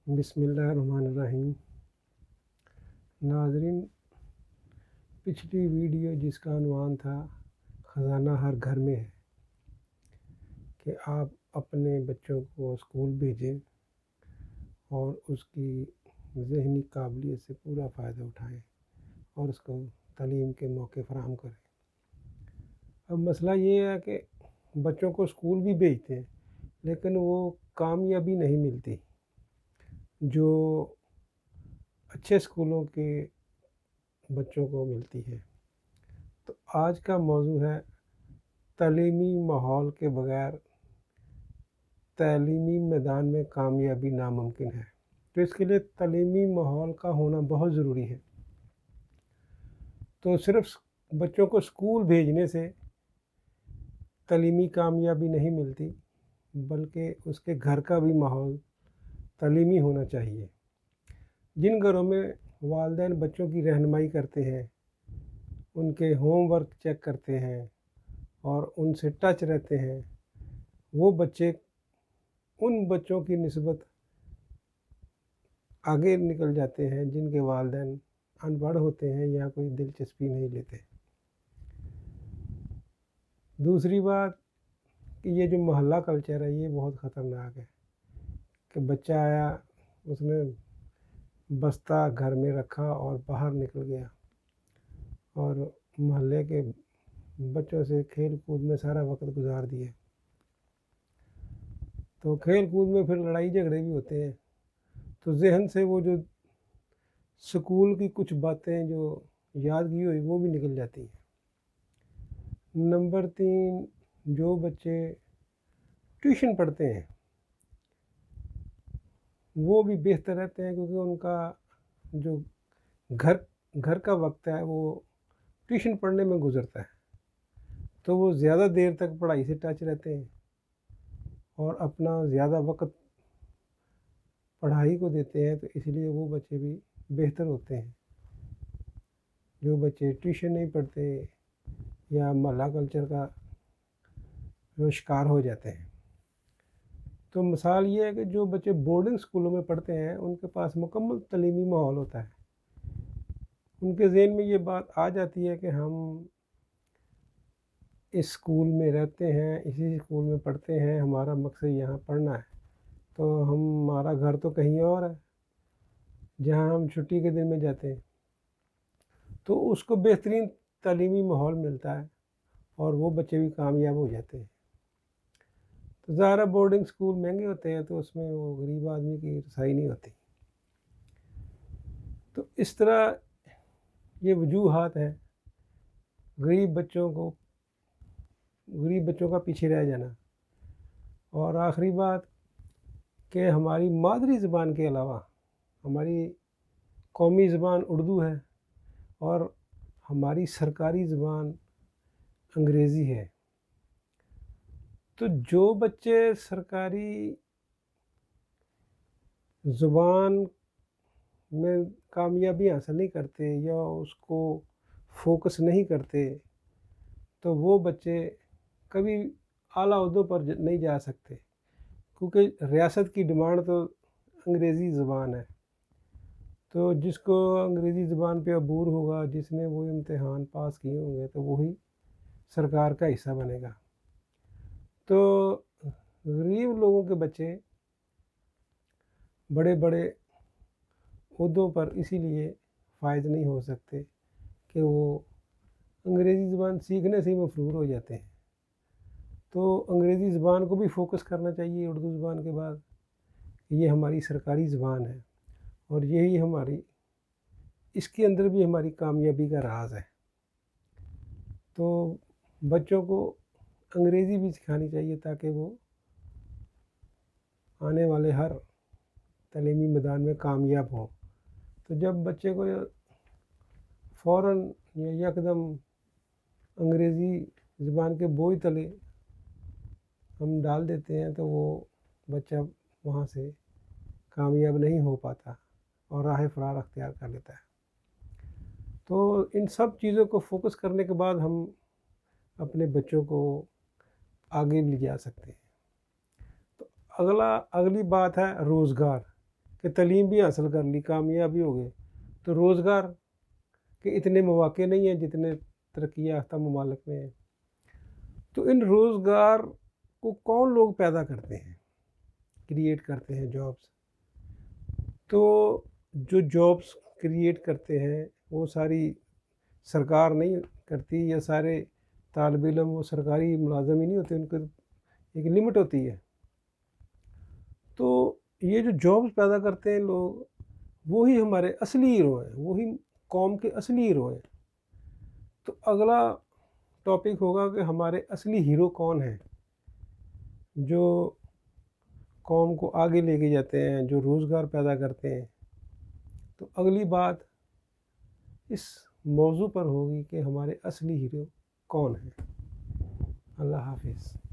بسم اللہ الرحمن الرحیم۔ ناظرین، پچھلی ویڈیو جس کا عنوان تھا خزانہ ہر گھر میں ہے کہ آپ اپنے بچوں کو اسکول بھیجیں اور اس کی ذہنی قابلیت سے پورا فائدہ اٹھائیں اور اس کو تعلیم کے موقع فراہم کریں۔ اب مسئلہ یہ ہے کہ بچوں کو اسکول بھی بھیجتے ہیں لیکن وہ کامیابی نہیں ملتی جو اچھے اسکولوں کے بچوں کو ملتی ہے۔ تو آج کا موضوع ہے تعلیمی ماحول کے بغیر تعلیمی میدان میں کامیابی ناممکن ہے۔ تو اس کے لیے تعلیمی ماحول کا ہونا بہت ضروری ہے۔ تو صرف بچوں کو اسکول بھیجنے سے تعلیمی کامیابی نہیں ملتی بلکہ اس کے گھر کا بھی ماحول تعلیمی ہونا چاہیے۔ جن گھروں میں والدین بچوں کی رہنمائی کرتے ہیں، ان کے ہوم ورک چیک کرتے ہیں اور ان سے ٹچ رہتے ہیں، وہ بچے ان بچوں کی نسبت آگے نکل جاتے ہیں جن کے والدین ان پڑھ ہوتے ہیں یا کوئی دلچسپی نہیں لیتے۔ دوسری بات کہ یہ جو محلہ کلچر ہے یہ بہت خطرناک ہے کہ بچہ آیا، اس نے بستہ گھر میں رکھا اور باہر نکل گیا اور محلے کے بچوں سے کھیل کود میں سارا وقت گزار دیا۔ تو کھیل کود میں پھر لڑائی جھگڑے بھی ہوتے ہیں، تو ذہن سے وہ جو سکول کی کچھ باتیں جو یاد کی ہوئی وہ بھی نکل جاتی ہیں۔ نمبر 3، جو بچے ٹیوشن پڑھتے ہیں وہ بھی بہتر رہتے ہیں کیونکہ ان کا جو گھر کا وقت ہے وہ ٹیوشن پڑھنے میں گزرتا ہے، تو وہ زیادہ دیر تک پڑھائی سے ٹچ رہتے ہیں اور اپنا زیادہ وقت پڑھائی کو دیتے ہیں، تو اس لیے وہ بچے بھی بہتر ہوتے ہیں۔ جو بچے ٹیوشن نہیں پڑھتے یا محلہ کلچر کا وہ شکار ہو جاتے ہیں۔ تو مثال یہ ہے کہ جو بچے بورڈنگ اسکولوں میں پڑھتے ہیں ان کے پاس مکمل تعلیمی ماحول ہوتا ہے۔ ان کے ذہن میں یہ بات آ جاتی ہے کہ ہم اس اسکول میں رہتے ہیں، اسی اسکول میں پڑھتے ہیں، ہمارا مقصد یہاں پڑھنا ہے، تو ہمارا گھر تو کہیں اور ہے جہاں ہم چھٹی کے دن میں جاتے ہیں، تو اس کو بہترین تعلیمی ماحول ملتا ہے اور وہ بچے بھی کامیاب ہو جاتے ہیں۔ تو ظاہر بورڈنگ اسکول مہنگے ہوتے ہیں تو اس میں وہ غریب آدمی کی رسائی نہیں ہوتی۔ تو اس طرح یہ وجوہات ہیں غریب بچوں کا پیچھے رہ جانا۔ اور آخری بات کہ ہماری مادری زبان کے علاوہ ہماری قومی زبان اردو ہے اور ہماری سرکاری زبان انگریزی ہے۔ تو جو بچے سرکاری زبان میں کامیابی حاصل نہیں کرتے یا اس کو فوکس نہیں کرتے تو وہ بچے کبھی اعلیٰ عہدوں پر نہیں جا سکتے، کیونکہ ریاست کی ڈیمانڈ تو انگریزی زبان ہے۔ تو جس کو انگریزی زبان پہ عبور ہوگا، جس نے وہ امتحان پاس کیے ہوں گے، تو وہی سرکار کا حصہ بنے گا۔ تو غریب لوگوں کے بچے بڑے بڑے عہدوں پر اسی لیے فائز نہیں ہو سکتے کہ وہ انگریزی زبان سیکھنے سے ہی مفرور ہو جاتے ہیں۔ تو انگریزی زبان کو بھی فوکس کرنا چاہیے اردو زبان کے بعد، یہ ہماری سرکاری زبان ہے اور یہی اس کے اندر بھی ہماری کامیابی کا راز ہے۔ تو بچوں کو انگریزی بھی سکھانی چاہیے تاکہ وہ آنے والے ہر تعلیمی میدان میں کامیاب ہوں۔ تو جب بچے کو فوراً یا یکدم انگریزی زبان کے بوجھ تلے ہم ڈال دیتے ہیں تو وہ بچہ وہاں سے کامیاب نہیں ہو پاتا اور راہ فرار اختیار کر لیتا ہے۔ تو ان سب چیزوں کو فوکس کرنے کے بعد ہم اپنے بچوں کو آگے لے جا سکتے ہیں۔ تو اگلی بات ہے روزگار، کہ کہ تعلیم بھی حاصل کر لی، کامیاب بھی ہو گئے، تو روزگار کے اتنے مواقع نہیں ہیں جتنے ترقی یافتہ ممالک میں ہیں۔ تو ان روزگار کو کون لوگ پیدا کرتے ہیں، کریٹ کرتے ہیں جابس؟ تو جو جابس کریٹ کرتے ہیں وہ ساری سرکار نہیں کرتی، یا سارے طالب علم وہ سرکاری ملازم ہی نہیں ہوتے، ان کو ایک لمٹ ہوتی ہے۔ تو یہ جو جابس پیدا کرتے ہیں لوگ، وہی ہمارے اصلی ہیرو ہیں، وہی قوم کے اصلی ہیرو ہیں۔ تو اگلا ٹاپک ہوگا کہ ہمارے اصلی ہیرو کون ہیں، جو قوم کو آگے لے کے جاتے ہیں، جو روزگار پیدا کرتے ہیں۔ تو اگلی بات اس موضوع پر ہوگی کہ ہمارے اصلی ہیرو کون ہیں۔ اللہ حافظ۔